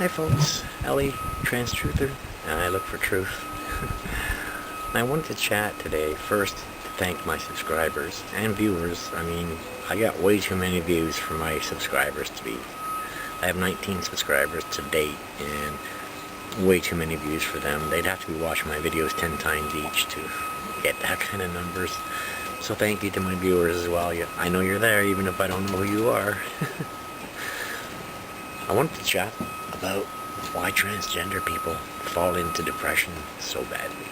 Hi folks, Ellie, trans truther, and I look for truth. I wanted to chat today first to thank my subscribers and viewers. I mean, I got way too many views for my subscribers to be. I have 19 subscribers to date and way too many views for them. They'd have to be watching my videos 10 times each to get that kind of numbers. So thank you to my viewers as well. I know you're there even if I don't know who you are. I wanted to chat about why transgender people fall into depression so badly.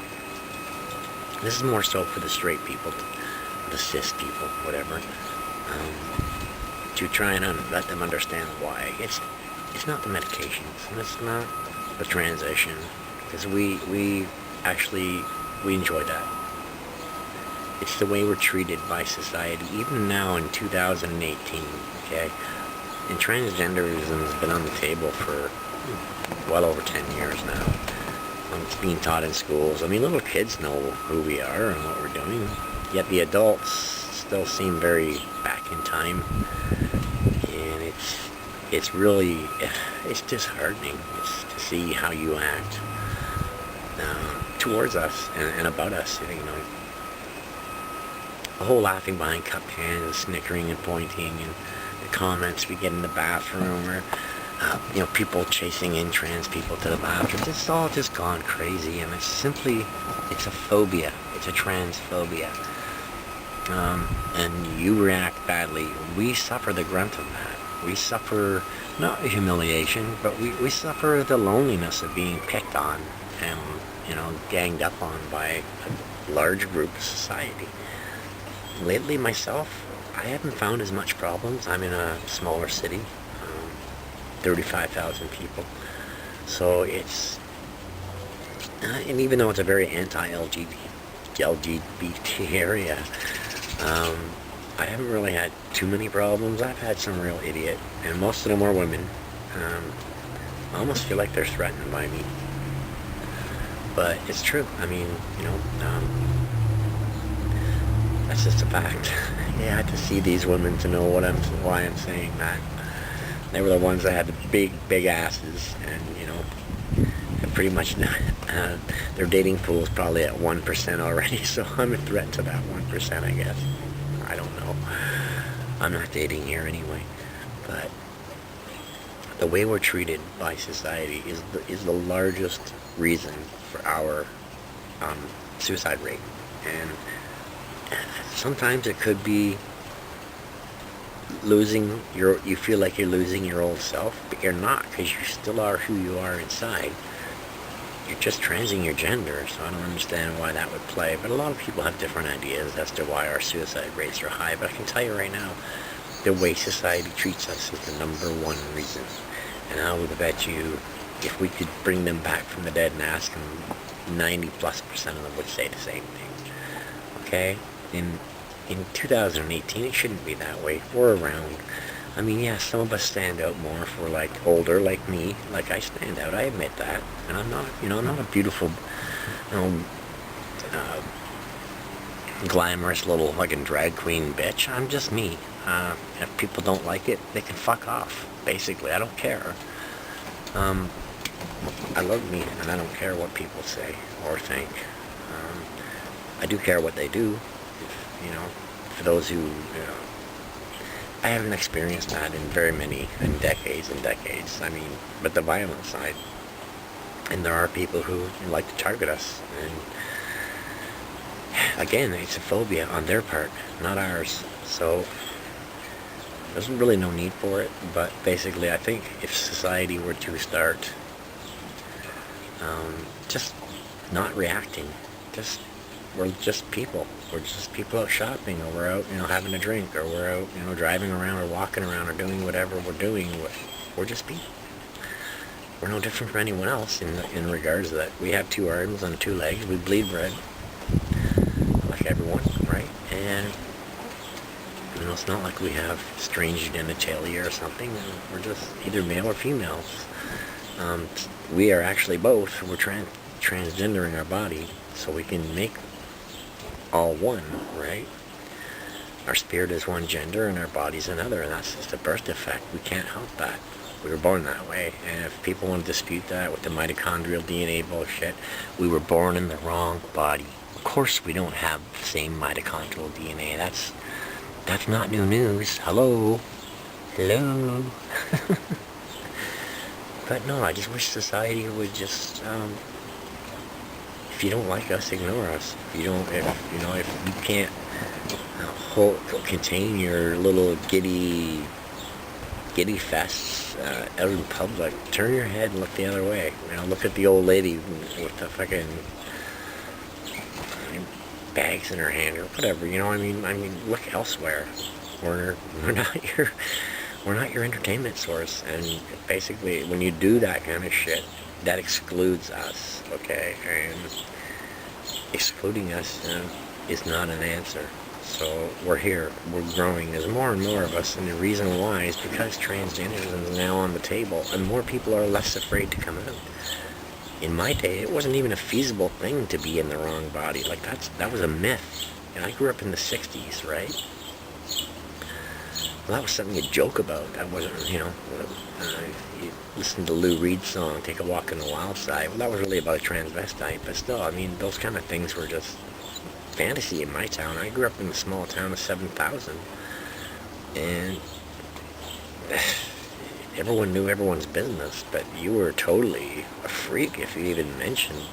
This is more so for the straight people, the cis people, whatever, to try and let them understand why. It's not the medications, and it's not the transition, because we enjoy that. It's the way we're treated by society, even now in 2018, okay? And transgenderism has been on the table for well over 10 years now. It's being taught in schools. I mean, little kids know who we are and what we're doing, yet the adults still seem very back in time. And it's really, it's disheartening to see how you act towards us and about us, you know. The whole laughing behind cupped hands and snickering and pointing and the comments we get in the bathroom, or you know, people chasing in trans people to the bathroom. It's all just gone crazy, and it's a phobia. It's a transphobia. And you react badly. We suffer the grunt of that. We suffer not humiliation, but we suffer the loneliness of being picked on and, you know, ganged up on by a large group of society. Lately, myself, I haven't found as much problems. I'm in a smaller city, 35,000 people. So it's, and even though it's a very anti-LGBT area, I haven't really had too many problems. I've had some real idiot, and most of them are women. I almost feel like they're threatened by me. But it's true. I mean, you know, that's just a fact. You had to see these women to know why I'm saying that. They were the ones that had the big asses, and, you know, pretty much their dating pool is probably at 1% already, so I'm a threat to that 1%, I guess. I don't know. I'm not dating here anyway. But the way we're treated by society is the largest reason for our suicide rate. And sometimes it could be you feel like you're losing your old self, but you're not, because you still are who you are inside. You're just transing your gender, so I don't understand why that would play. But a lot of people have different ideas as to why our suicide rates are high. But I can tell you right now, the way society treats us is the number one reason. And I would bet you, if we could bring them back from the dead and ask them, 90+% of them would say the same thing. Okay? In 2018, it shouldn't be that way. We're around. I mean, yeah, some of us stand out more if we're, like, older, like me. Like, I stand out, I admit that. And I'm not, you know, I'm not a beautiful, you know, glamorous little fucking drag queen bitch. I'm just me. If people don't like it, they can fuck off, basically. I don't care. I love me, and I don't care what people say or think. I do care what they do. You know, for those who, you know, I haven't experienced that in decades and decades. I mean, but the violent side. And there are people who like to target us. And again, it's a phobia on their part, not ours. So there's really no need for it. But basically, I think if society were to start just not reacting, we're just people. We're just people out shopping, or we're out, you know, having a drink, or we're out, you know, driving around or walking around or doing whatever we're doing. We're just people. We're no different from anyone else in regards to that. We have 2 arms and 2 legs. We bleed red, like everyone, right? And, you know, it's not like we have strange genitalia or something. We're just either male or female. We are actually both. We're transgendering our body so we can make all one, right? Our spirit is one gender and our body's another, and that's just a birth defect. We can't help that. We were born that way. And if people want to dispute that with the mitochondrial DNA bullshit, we were born in the wrong body. Of course we don't have the same mitochondrial DNA. That's not new news. Hello? Hello? But no, I just wish society would just, if you don't like us, ignore us. If you can't contain your little giddy fests out in public, turn your head and look the other way. Look at the old lady with the fucking bags in her hand or whatever. I mean, look elsewhere. We're not your entertainment source. And basically, when you do that kind of shit, that excludes us. Okay, and excluding us is not an answer. So we're here, we're growing, there's more and more of us, and the reason why is because transgenderism is now on the table, and more people are less afraid to come out. In my day, it wasn't even a feasible thing to be in the wrong body. Like, that was a myth. And I grew up in the 60s, right? Well, that was something you joke about. That wasn't, you listen to Lou Reed's song, Take a Walk on the Wild Side. Well, that was really about a transvestite, but still, I mean, those kind of things were just fantasy in my town. I grew up in a small town of 7,000, and everyone knew everyone's business, but you were totally a freak if you even mentioned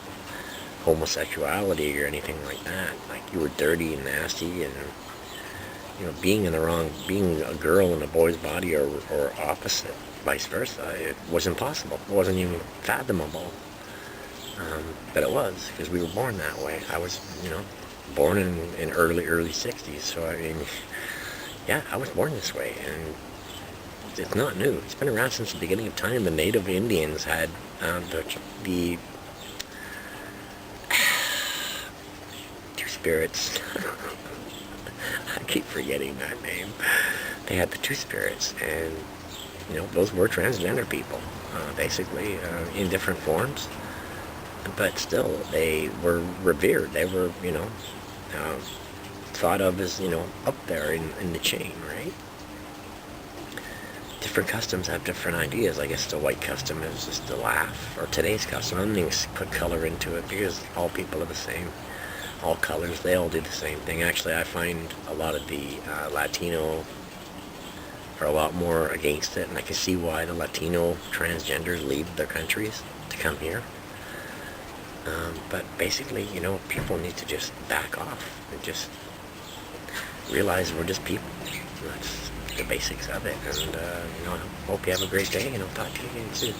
homosexuality or anything like that. Like, you were dirty and nasty, and being a girl in a boy's body or opposite, vice versa, it was impossible. It wasn't even fathomable. But it was, because we were born that way. I was, born in early 60s, so I mean, yeah, I was born this way, and it's not new. It's been around since the beginning of time. The native Indians had the two spirits. I keep forgetting that name. They had the two spirits, and those were transgender people, basically, in different forms. But still, they were revered. They were, thought of as, up there in the chain, right? Different customs have different ideas. I guess the white custom is just to laugh, or today's custom, I don't even put color into it, because all people are the same. All colors, they all do the same thing. Actually, I find a lot of the Latino are a lot more against it, and I can see why the Latino transgenders leave their countries to come here. But basically, people need to just back off and just realize we're just people. That's the basics of it. And, I hope you have a great day, and I'll talk to you again soon.